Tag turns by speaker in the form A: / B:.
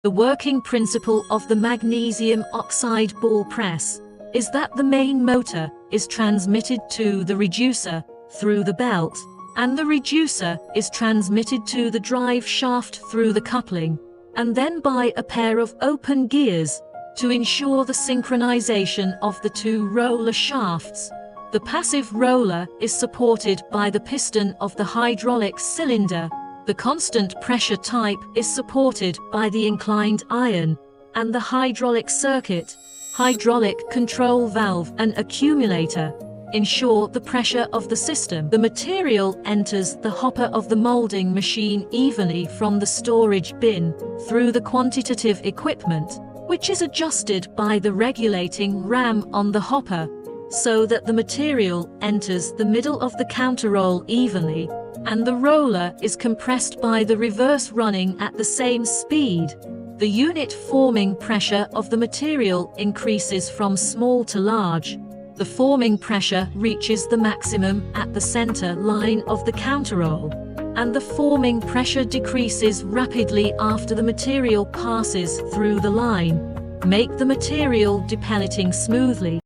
A: The working principle of the magnesium oxide ball press is that the main motor is transmitted to the reducer through the belt, and the reducer is transmitted to the drive shaft through the coupling, and then by a pair of open gears to ensure the synchronization of the two roller shafts. The passive roller is supported by the piston of the hydraulic cylinder. The constant pressure type is supported by the inclined iron, and the hydraulic circuit, hydraulic control valve and accumulator ensure the pressure of the system. The material enters the hopper of the molding machine evenly from the storage bin through the quantitative equipment, which is adjusted by the regulating ram on the hopper, so that the material enters the middle of the counterroll evenly, and the roller is compressed by the reverse running at the same speed. The unit forming pressure of the material increases from small to large. The forming pressure reaches the maximum at the center line of the counterroll, and the forming pressure decreases rapidly after the material passes through the line. Make the material depelleting smoothly.